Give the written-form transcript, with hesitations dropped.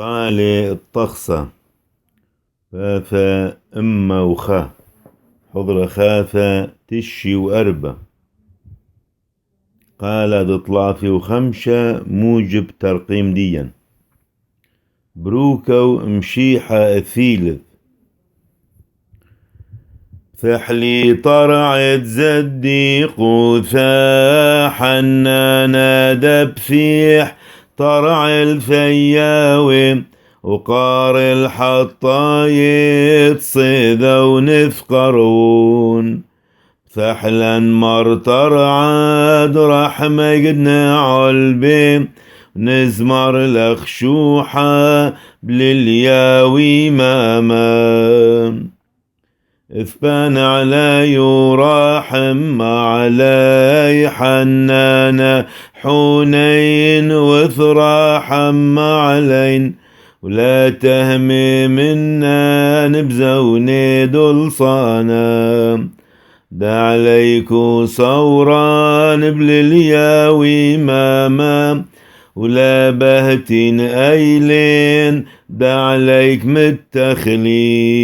قال الطخصة فافا أما وخا حضر خافا تشي وأربة قال دطلافي وخمشة موجب ترقيم ديا بروكو مشيحة الثيلث فحلي طرعت زدي قوثا حنانا دبثيح طرع الفياوي وقار الحطايت صيدا ونثقرون فحلا مرتر عاد رحمة قدنا علبي نزمر لخشوحة بللياوي ماما اثبان علي وراحم علي حنانا حونين وثراحم علين ولا تهمي منا نبزوني دلصانا دا عليكو صوران بللياوي ماما ولا بهتين ايلين دا عليك متخلين